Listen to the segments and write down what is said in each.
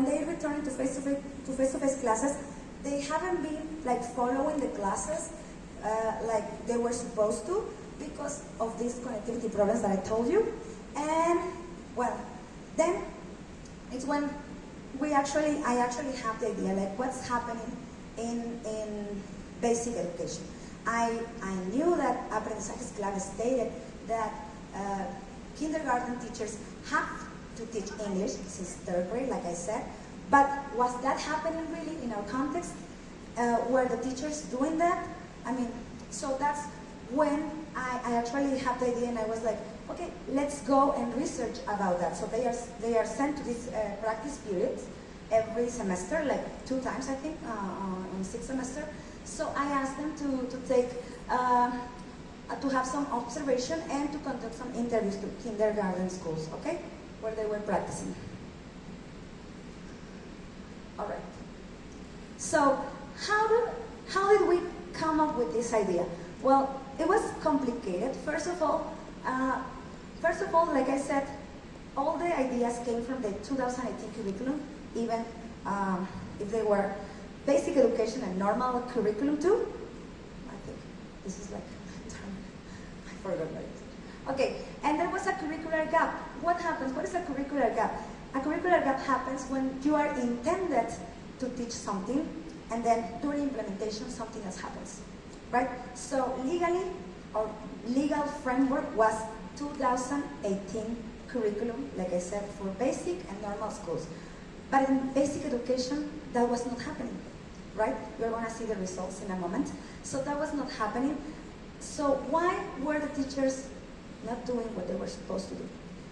when they return to face-to-face classes, they haven't been like following the classes like they were supposed to because of these connectivity problems that I told you. And well, then it's when I actually have the idea like what's happening in basic education. I knew that Aprendizajes Clave stated that kindergarten teachers have to teach English since 3rd grade, like I said, but was that happening really in our context? Were the teachers doing that? I mean, so that's when I actually had the idea and I was like, okay, let's go and research about that. So they are sent to these practice periods every semester, like 2 times I think, on 6th semester. So I asked them to take, to have some observation and to conduct some interviews to kindergarten schools, okay, where they were practicing. All right. So how did we come up with this idea? Well, it was complicated. First of all, like I said, all the ideas came from the 2018 curriculum, even if they were basic education and normal curriculum too. I think this is like, I forgot about it. Okay, and there was a curricular gap. What happens? What is a curricular gap? A curricular gap happens when you are intended to teach something and then during implementation something else happens, right? So legally, or legal framework was 2018 curriculum, like I said, for basic and normal schools. But in basic education, that was not happening, right? You're going to see the results in a moment. So that was not happening. So why were the teachers not doing what they were supposed to do?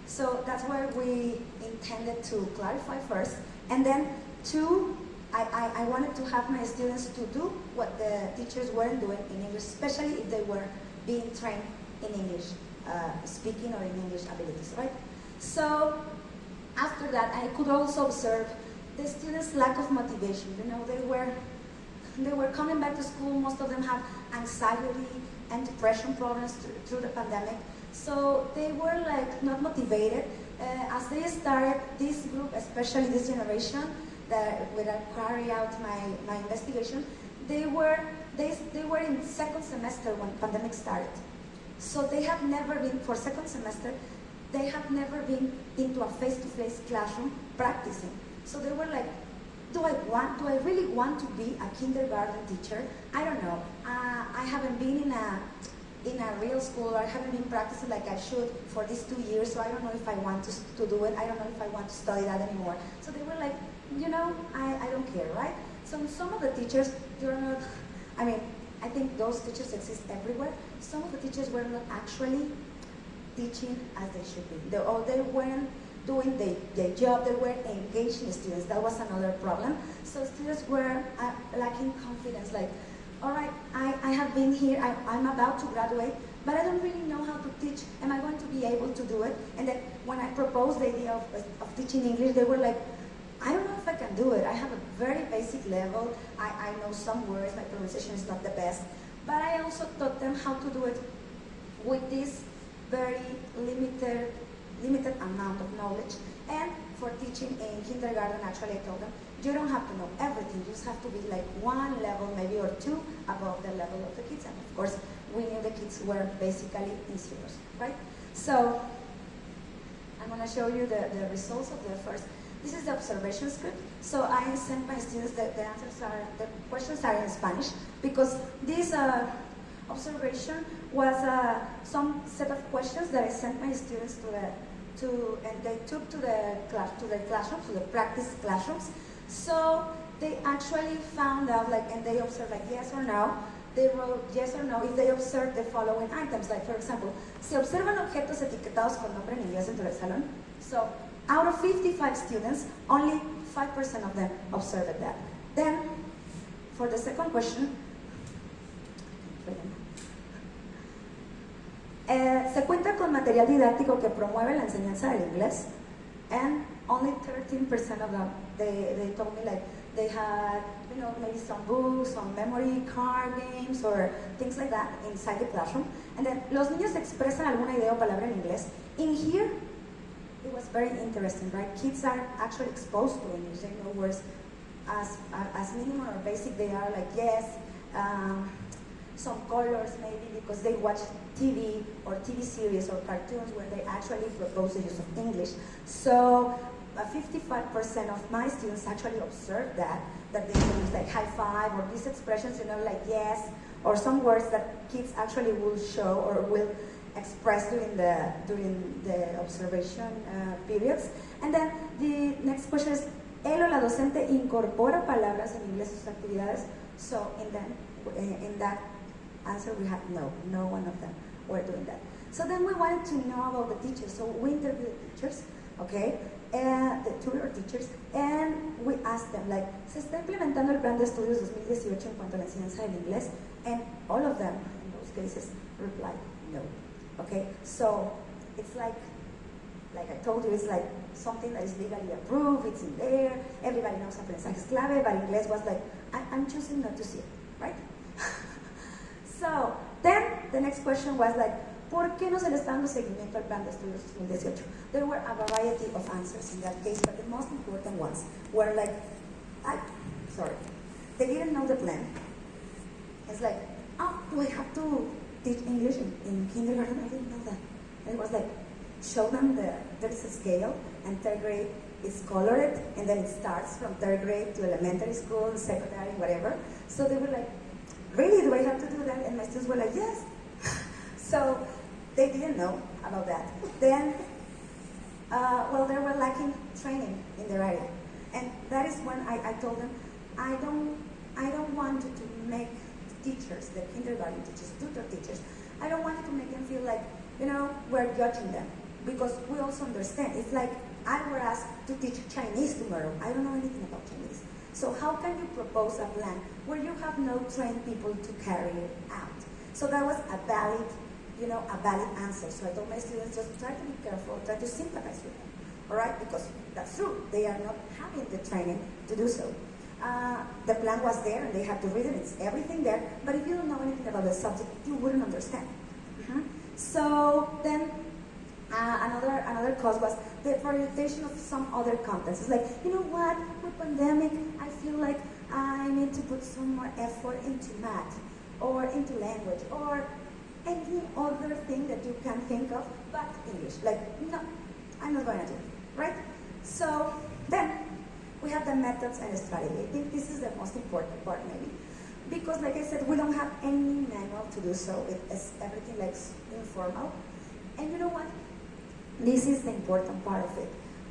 So that's where we intended to clarify first. And then two, I wanted to have my students to do what the teachers weren't doing in English, especially if they were being trained in English speaking or in English abilities, right? So after that, I could also observe the students' lack of motivation. You know, they were coming back to school. Most of them have anxiety and depression problems through the pandemic. So they were like not motivated. As they started, this group, especially this generation, that when I carry out my investigation, they were in 2nd semester when pandemic started. So they have never been, for 2nd semester, they have never been into a face-to-face classroom practicing. So they were like, do I really want to be a kindergarten teacher? I don't know. I haven't been in a real school, or I haven't been practicing like I should for these 2 years, so I don't know if I want to do it. I don't know if I want to study that anymore. So they were like, you know, I don't care, right? So some of the teachers, they're not, I mean, I think those teachers exist everywhere. Some of the teachers were not actually teaching as they should be. They weren't doing their job, they weren't engaging students. That was another problem. So students were lacking confidence, like, all right, I have been here, I'm about to graduate, but I don't really know how to teach. Am I going to be able to do it? And then when I proposed the idea of teaching English, they were like, I don't know if I can do it. I have a very basic level. I know some words, my pronunciation is not the best. But I also taught them how to do it with this very limited amount of knowledge. And for teaching in kindergarten, actually I told them, you don't have to know everything. You just have to be like 1 level, maybe, or 2 above the level of the kids. And of course, we knew the kids were basically in zeros, right? So I'm going to show you the results of the first. This is the observation script. So I sent my students, the questions are in Spanish, because this observation was some set of questions that I sent my students and they took to their classrooms, to the practice classrooms. So they actually found out, like, and they observed like yes or no. They wrote yes or no if they observed the following items. Like, for example, se observan objetos etiquetados con nombre en inglés dentro del salón. So out of 55 students, only 5% of them observed that. Then, for the second question, se cuenta con material didáctico que promueve la enseñanza del inglés, and only 13% of them, they told me like they had, you know, maybe some books, some memory card games, or things like that inside the classroom. And then, los niños expresan alguna idea o palabra en inglés. In here, it was very interesting, right? Kids are actually exposed to English. They know words as minimum or basic. They are like, yes, some colors maybe because they watch TV or TV series or cartoons where they actually propose the use of English. So 55% of my students actually observed that they use like high five or these expressions, you know, like yes, or some words that kids actually will show or will express during the observation periods. And then the next question is, ¿él o la docente incorpora palabras en inglés en sus actividades? So in that answer we have no one of them were doing that. So then we wanted to know about the teachers. So we interviewed the teachers, okay, the tutor teachers, and we asked them, like, ¿se está implementando el plan de estudios 2018 en cuanto a la enseñanza del inglés? And all of them, in those cases, replied no. Okay, so it's like I told you, it's like something that is legally approved, it's in there, everybody knows aprendizaje clave, but Inglés was like, I'm choosing not to see it, right? So, then the next question was like, ¿por qué no se le está dando seguimiento al plan de estudios 2018? There were a variety of answers in that case, but the most important ones were like, they didn't know the plan. It's like, oh, do I have to teach English in kindergarten? I didn't know that. And it was like, show them there's a scale, and third grade is colored, and then it starts from third grade to elementary school, secondary, whatever. So they were like, really, do I have to do that? And my students were like, yes. So they didn't know about that. Then, they were lacking training in their area. And that is when I told them, I don't want you to make teachers, the kindergarten teachers, tutor teachers, I don't want you to make them feel like, you know, we're judging them. Because we also understand, it's like I were asked to teach Chinese tomorrow. I don't know anything about Chinese. So how can you propose a plan where you have no trained people to carry it out? So that was a valid answer. So I told my students, just try to be careful, try to sympathize with them, all right? Because that's true, they are not having the training to do so. The plan was there and they had to read it, it's everything there, but if you don't know anything about the subject, you wouldn't understand. So then another cause was the prioritization of some other contents. It's like, you know what, with pandemic, I feel like I need to put some more effort into math, or into language, or any other thing that you can think of, but English. Like, no, I'm not going to do it, right? So then, we have the methods and strategy. I think this is the most important part, maybe. Because, like I said, we don't have any manual to do so. It's everything like informal. And you know what? This is the important part of it.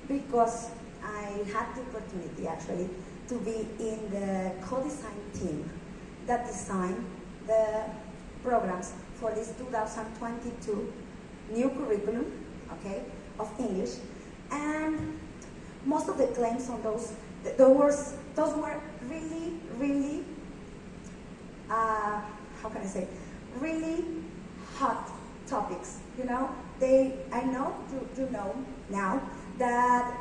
Because I had the opportunity, actually, to be in the co-design team that designed the programs for this 2022 new curriculum, okay, of English. And most of the claims on those were really, really, how can I say, really hot topics. You know, I know you know now that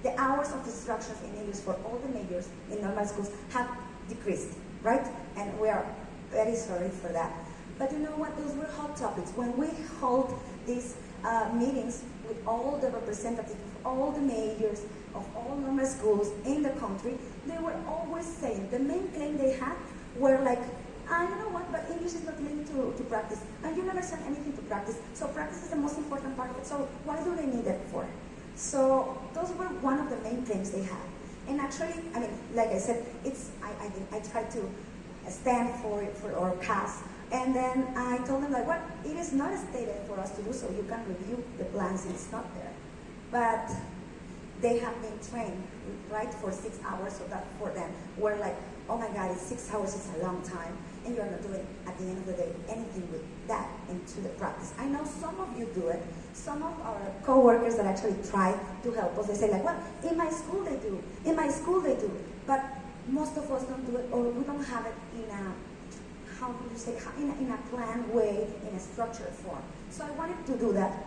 the hours of instruction in English for all the majors in normal schools have decreased, right? And we are very sorry for that. But you know what? Those were hot topics. When we hold these meetings with all the representatives of all the majors of all normal schools in the country, they were always saying, the main claim they had were like, you know what, but English is not linked to practice, and you never send anything to practice, so practice is the most important part of it, so what do they need it for? So those were one of the main claims they had. And actually, I mean, like I said, I tried to stand for our cause. And then I told them, like, well, it is not stated for us to do so. You can review the plans, it's not there. But they have been trained, right, for 6 hours, so that for them, we're like, oh my God, it's 6 hours, it's a long time, and you're not doing, at the end of the day, anything with that into the practice. I know some of you do it. Some of our co-workers that actually try to help us, they say like, well, in my school they do, in my school they do, but most of us don't do it, or we don't have it in a, how do you say, in a planned way, in a structured form. So I wanted to do that.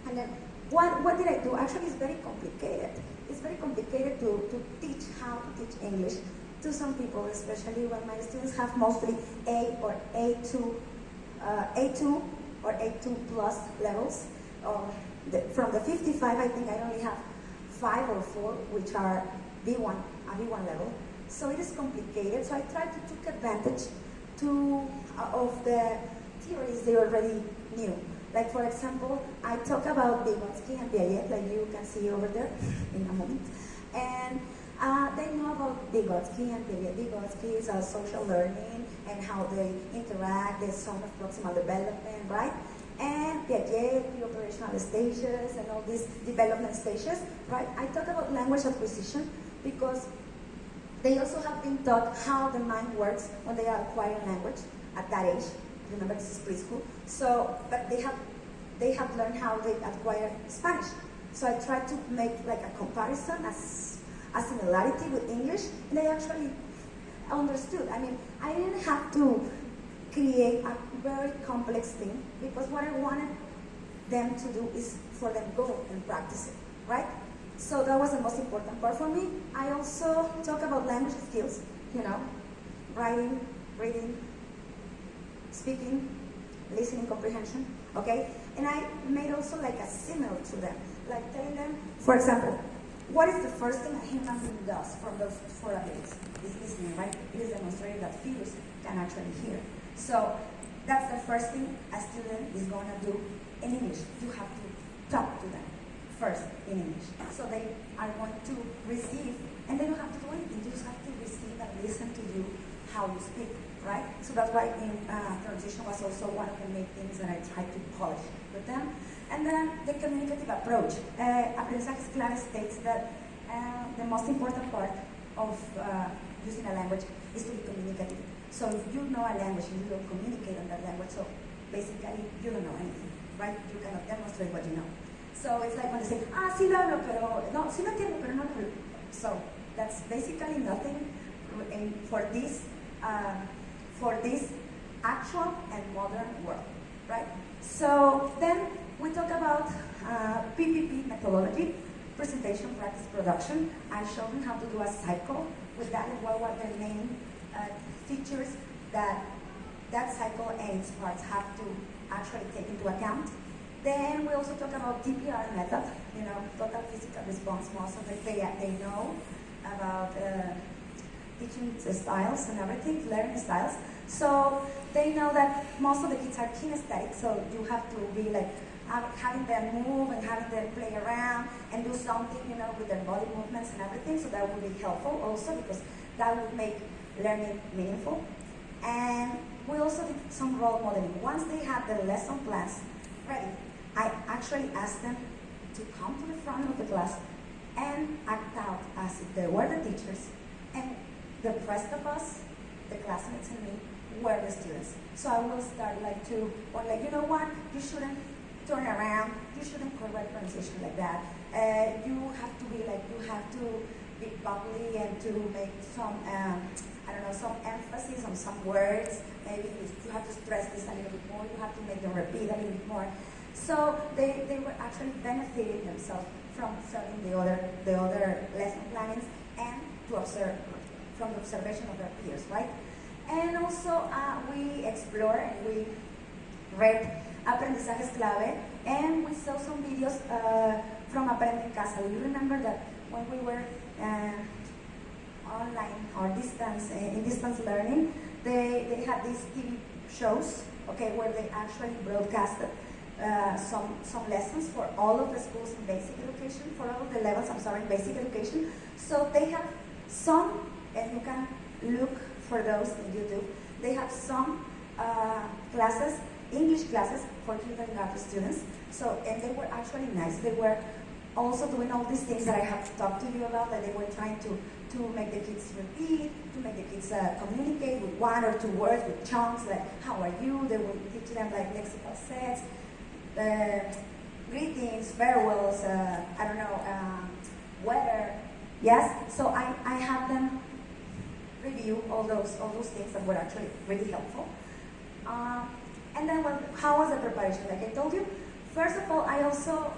And then, what did I do? Actually, it's very complicated. It's very complicated to teach how to teach English to some people, especially when my students have mostly A or A2 or A2 plus levels. from the 55, I think I only have 5 or 4 which are B1, a B1 level. So it is complicated. So I try to take advantage of the theories they already knew. Like for example, I talk about Vygotsky and Piaget, like you can see over there in a moment. And they know about Vygotsky and Piaget. Vygotsky is social learning and how they interact, the zone of proximal development, right? And Piaget, the operational stages and all these development stages, right? I talk about language acquisition because they also have been taught how the mind works when they are acquiring language at that age. Remember, this is preschool. So, but they have learned how they acquire Spanish. So I try to make like a comparison, a similarity with English, and they actually understood. I mean, I didn't have to create a very complex thing because what I wanted them to do is for them to go and practice it, right? So that was the most important part for me. I also talk about language skills, you know, writing, reading, speaking, listening comprehension, okay? And I made also like a simile to them, like telling them, for example, what is the first thing a human being does for those 4 abilities? Is listening, right? It is demonstrated that figures can actually hear. So that's the first thing a student is going to do in English. You have to talk to them first in English. So they are going to receive, and they don't have to do anything. You just have to receive and listen to you how you speak, right? So that's why in transition was also one of the main things that I tried to polish with them. And then the communicative approach. Aprendizajes Claves states that the most important part of using a language is to be communicative. So if you know a language and you don't communicate on that language, so basically you don't know anything, right? You cannot demonstrate what you know. So it's like when they say, sí lo hablo, pero no, sí lo entiendo, pero no lo hablo. So that's basically nothing for this actual and modern world, right? So then we talk about PPP methodology, presentation, practice, production. I showed them how to do a cycle with that and what were the main features that that cycle and its parts have to actually take into account. Then we also talk about TPR method, you know, total physical response. Most of it they know about teaching styles and everything, learning styles. So they know that most of the kids are kinesthetic, so you have to be like having them move and having them play around and do something, you know, with their body movements and everything. So that would be helpful also because that would make learning meaningful. And we also did some role modeling. Once they had the lesson plans ready, I actually asked them to come to the front of the class and act out as if they were the teachers, and the rest of us, the classmates and me, were the students. So I will start like you know what, you shouldn't turn around, you shouldn't correct pronunciation like that. You have to be like, you have to be bubbly and to make some, some emphasis on some words. Maybe you have to stress this a little bit more, you have to make them repeat a little bit more. So they were actually benefiting themselves from observing the other lesson plannings and to observe from the observation of their peers, right? And also we explore and we read Aprendizajes Clave, and we saw some videos from Aprende en Casa. Do you remember that when we were online or in distance learning, they had these TV shows, okay, where they actually broadcasted some lessons for all of the schools in basic education, for all of the levels, in basic education. So they have some, and you can look for those in YouTube, they have some classes, English classes for kindergarten students. So, and they were actually nice. They were also doing all these things that I have talked to you about, that they were trying to make the kids repeat, to make the kids communicate with 1 or 2 words, with chunks, like, how are you? They would teach them like lexical sets, greetings, farewells, weather, yes? So I have them review all those things that were actually really helpful. And then, well, how was the preparation? Like I told you, first of all, I also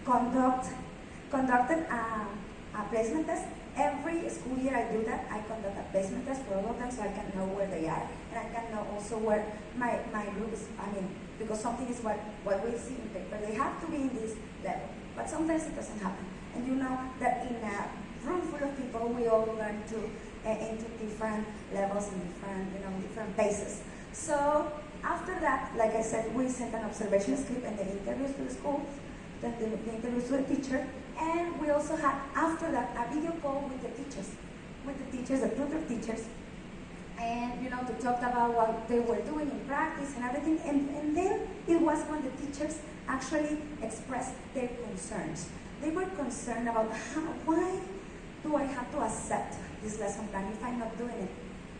conducted a a placement test. Every school year I do that. I conduct a placement test for all of them so I can know where they are. And I can know also where my group is, because something is what we see in paper. They have to be in this level. But sometimes it doesn't happen. And you know that in a room full of people, we all learn into different levels and different paces. So after that, like I said, we sent an observation script and the interviews to the school, then the interviews to the teacher, and we also had, after that, a video call with the teachers, the tutor teachers, and to talk about what they were doing in practice and everything, and then it was when the teachers actually expressed their concerns. They were concerned about why do I have to accept this lesson plan if I'm not doing it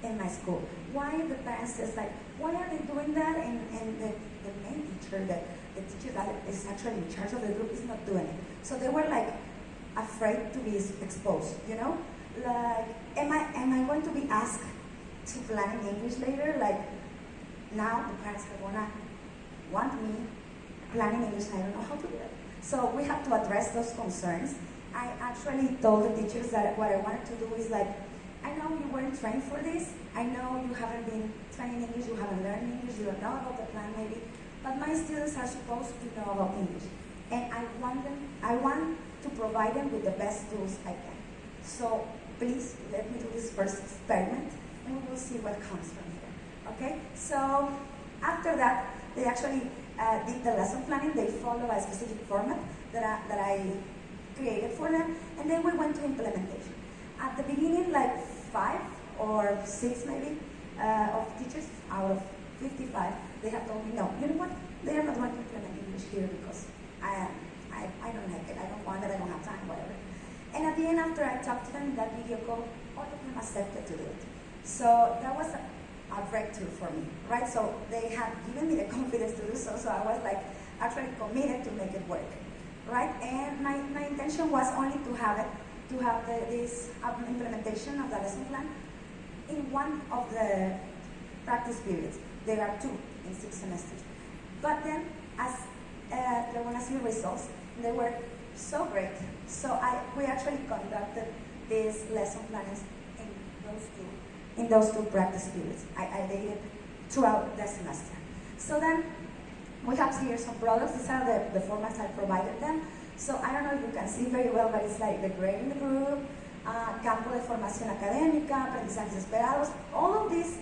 in my school? Why the parents says why are they doing that? And the main teacher, the teacher that is actually in charge of the group is not doing it. So they were afraid to be exposed, am I going to be asked to plan in English later? Now the parents are gonna want me planning English and I don't know how to do it. So we have to address those concerns. I actually told the teachers that what I wanted to do is I know you weren't trained for this. I know you haven't been trained in English, you haven't learned English, you don't know about the plan maybe, but my students are supposed to know about English. And I want to provide them with the best tools I can. So please let me do this first experiment and we will see what comes from here. Okay? So after that, they actually did the lesson planning. They follow a specific format that I created for them, and then we went to implementation. At the beginning, 5 or 6 maybe of teachers out of 55, they have told me, no, you know what? They are not going to implement English here because I don't like it. I don't want it. I don't have time, whatever. And at the end, after I talked to them in that video call, all of them accepted to do it. So that was a breakthrough for me, right? So they had given me the confidence to do so, so I was actually committed to make it work, right? And my intention was only to have this implementation of the lesson plan in one of the practice periods. There are 2 in 6 semesters. But then, as they want to see results, they were so great. So we actually conducted these lesson plans in those two practice periods. I did it throughout the semester. So then, we have here some products. These are the formats I provided them. So I don't know if you can see very well, but it's the grade in the group, campo de formación académica, aprendizajes esperados. All of this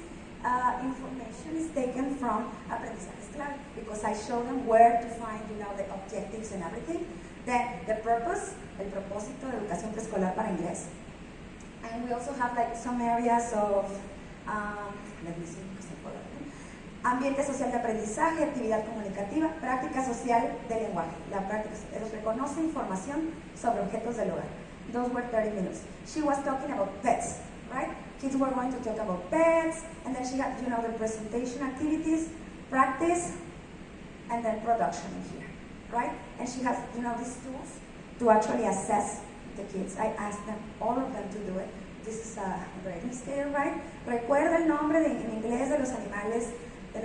information is taken from Aprendizajes Clave because I show them where to find, the objectives and everything. Then the purpose, el propósito de educación preescolar para inglés. And we also have some areas of, let me see, ambiente social de aprendizaje, actividad comunicativa, práctica social de lenguaje. La práctica reconoce información sobre objetos del hogar. Those were 30 minutes. She was talking about pets, right? Kids were going to talk about pets, and then she had, the presentation activities, practice, and then production in here, right? And she has, these tools to actually assess the kids. I asked them, all of them, to do it. This is a grading scale, right? Recuerda el nombre en inglés de los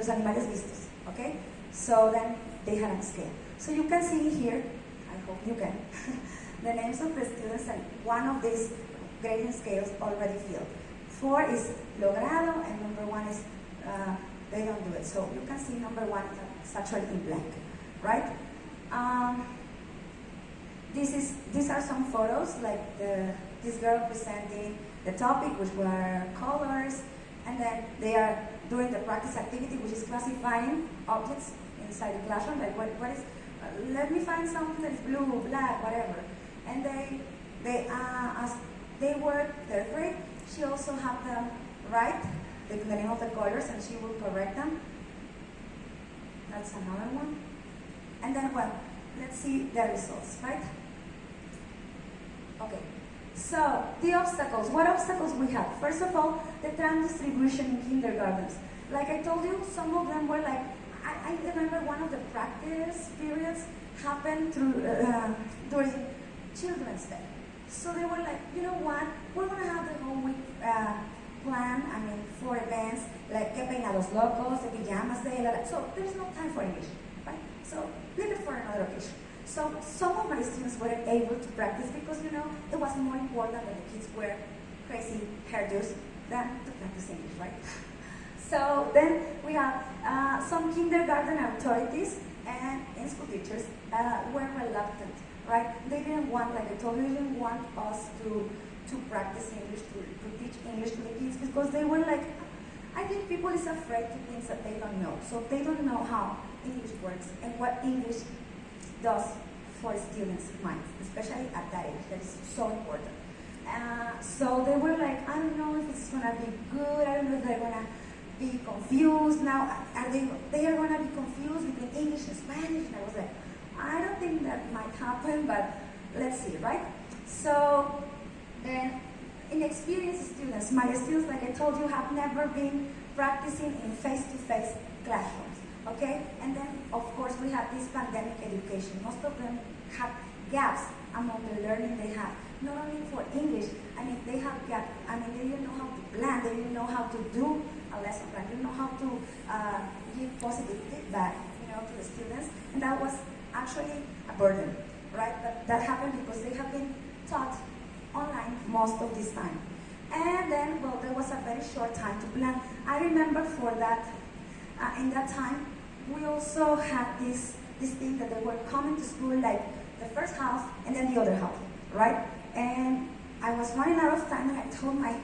animales vistos, okay? So then they had a scale. So you can see here, I hope you can, the names of the students and one of these grading scales already filled. 4 is logrado and number 1 is they don't do it. So you can see number 1 is actually in blank, right? These are some photos, this girl presenting the topic, which were colors, and then they are doing the practice activity, which is classifying objects inside the classroom, what is, let me find something that's blue, black, whatever. And as they were third grade, she also had them write the name of the colors, and she will correct them. That's another one. And then, let's see the results, right? Okay. So, the obstacles. What obstacles we have? First of all, the time distribution in kindergartens. Like I told you, some of them were I remember one of the practice periods happened during Children's Day. So they were you know what? We're going to have the whole week plan, for events, que peinados locos, the pajamas day, so there's no time for English, right? So leave it for another occasion. So some of my students weren't able to practice because, you know, it was more important that the kids wear crazy hairdos than to practice English, right? So then we have some kindergarten authorities and in-school teachers were reluctant, right? They didn't want, like I told you, they didn't want us to practice English, to teach English to the kids because they were like, I think people is afraid to things that they don't know. So they don't know how English works and what English does for students' minds, especially at that age. That is so important. So they were like, I don't know if it's gonna be good. I don't know if they're gonna be confused. Now, they are gonna be confused between English and Spanish. And I was like, I don't think that might happen, but let's see, right? So then, inexperienced students, my students, like I told you, have never been practicing in face-to-face classrooms, okay? And then, of course, we have this pandemic education. Most of them have gaps among the learning they have, not only for English. I mean, they have gaps. I mean, they didn't know how to plan. They didn't know how to do a lesson plan. They didn't know how to give positive feedback, you know, to the students. And that was actually a burden, right? But that happened because they have been taught online most of this time. And then, well, there was a very short time to plan. I remember for that, in that time, we also had this thing that they were coming to school like the first half and then the other half, right? And I was running out of time and I told my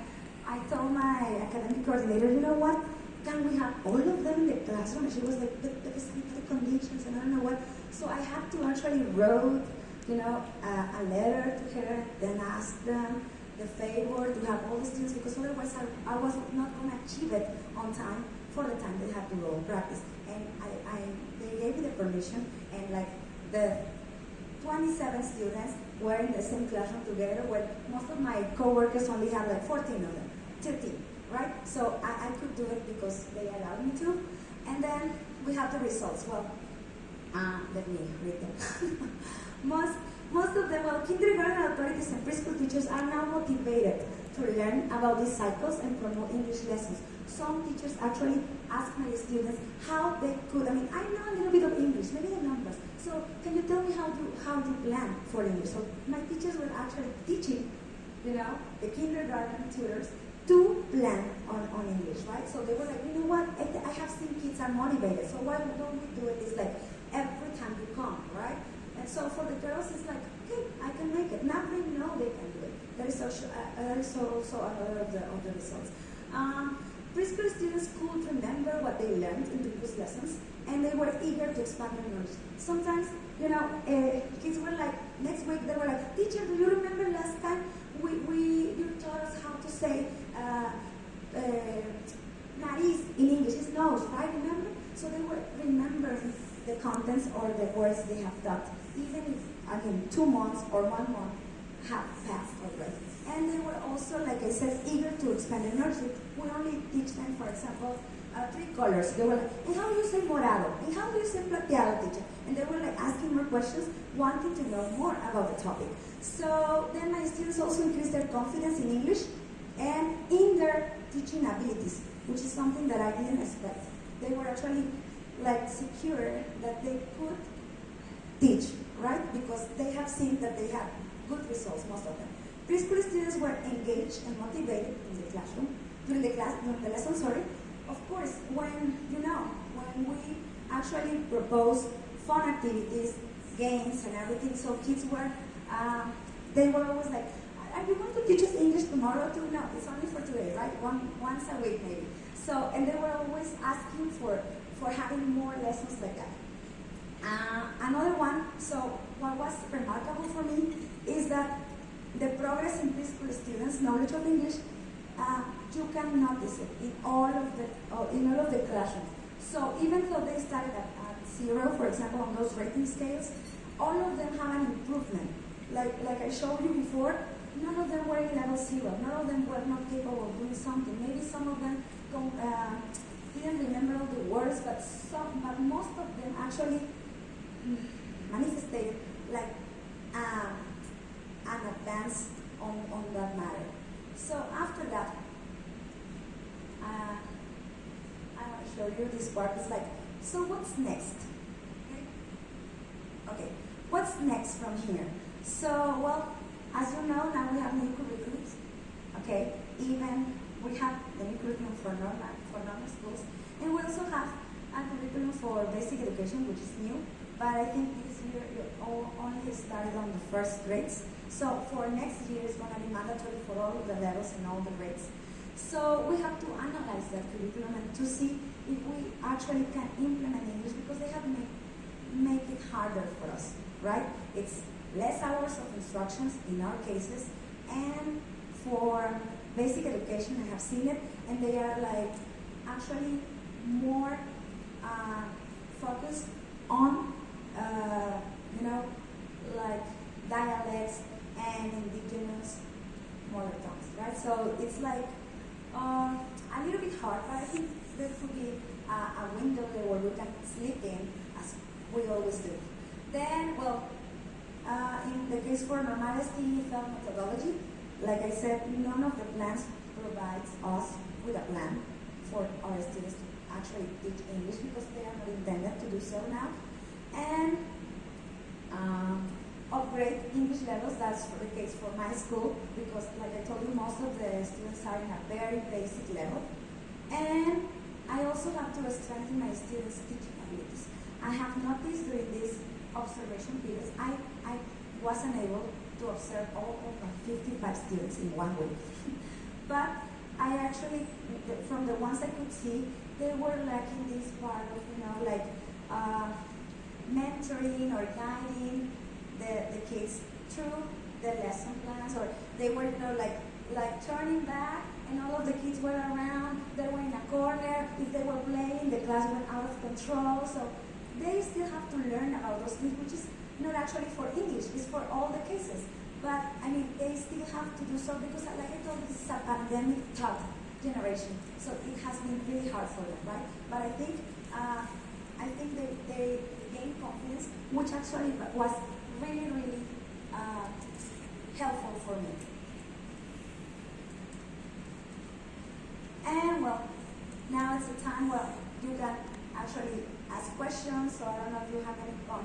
academic coordinator, you know what? Can we have all of them in the classroom? And she was like, but the conditions and I don't know what. So I had to actually wrote, you know, a letter to her, then ask them the favor to have all the students because otherwise I was not going to achieve it on time for the time they had to go practice. And they gave me the permission, and like the 27 students were in the same classroom together, where most of my coworkers only had like 14 of them, 13, right? So I could do it because they allowed me to. And then we have the results. Well, let me read them. Most of them, well, kindergarten authorities and preschool teachers are now motivated to learn about these cycles and promote English lessons. Some teachers actually ask my students how they could, I mean, I know a little bit of English, maybe the numbers, so can you tell me how to plan for English? So my teachers were actually teaching, you know, the kindergarten tutors to plan on English, right? So they were like, you know what, I have seen kids are motivated, so why don't we do it? It's like every time you come, right? And so for the girls, it's like, okay, I can make it. Now they know they can do it. That is also another of the results. Preschool students could remember what they learned in the previous lessons, and they were eager to expand their knowledge. Sometimes, you know, kids were like, next week they were like, teacher, do you remember last time you taught us how to say nariz in English? It's nose, right? Remember? So they were remembering the contents or the words they have taught, even if, I mean, 2 months or 1 month have passed already. And they were also, like I said, eager to expand their knowledge. We only teach them, for example, 3 colors. They were like, and how do you say morado? And how do you say plateado, teacher? And they were like asking more questions, wanting to know more about the topic. So then my students also increased their confidence in English and in their teaching abilities, which is something that I didn't expect. They were actually like secure that they could teach, right? Because they have seen that they have good results, most of them. Preschool students were engaged and motivated in the classroom, during the lesson, sorry. Of course, when we actually proposed fun activities, games and everything, so kids were, they were always like, are you going to teach us English tomorrow too? No, it's only for today, right? Once a week maybe. So, and they were always asking for having more lessons like that. Another one, so what was remarkable for me is that the progress in preschool students' knowledge of English, you can notice it in all of the classrooms. So even though they started at 0, for example, on those rating scales, all of them have an improvement. Like I showed you before, none of them were in level 0. None of them were not capable of doing something. Maybe some of them didn't remember all the words, but most of them actually manifested like an advance on that matter. So after that, I want to show you this part. It's like, so what's next? Okay. what's next from here? So, well, as you know, now we have new curriculums, okay? Even we have the new curriculum for normal schools, and we also have a curriculum for basic education, which is new, but I think this year you only started on the first grades. So for next year, it's going to be mandatory for all of the levels and all the grades. So we have to analyze that curriculum and to see if we actually can implement English, because they have make it harder for us, right? It's less hours of instructions in our cases, and for basic education, I have seen it, and they are like actually more focused on, like dialects and indigenous mother tongues, right? So it's like a little bit hard, but I think there could be a window there where we can slip in, as we always do. Then, well, in the case for Normales TEFL methodology, like I said, none of the plans provides us with a plan for our students to actually teach English, because they are not intended to do so now. And upgrade English levels, that's the case for my school, because like I told you, most of the students are in a very basic level. And I also have to strengthen my students' teaching abilities. I have noticed during these observation periods, I wasn't able to observe all of my 55 students in 1 week. But I actually, from the ones I could see, they were lacking this part of, like mentoring or guiding the kids through the lesson plans, or they were, like turning back, and all of the kids were around, they were in a corner. If they were playing, the class went out of control. So they still have to learn about those things, which is not actually for English, it's for all the cases. But I mean, they still have to do so, because like I told you, this is a pandemic taught generation. So it has been really hard for them, right? But I think they gained confidence, which actually was really, really helpful for me. And well, now it's the time where you can actually ask questions, so I don't know if you have any comments.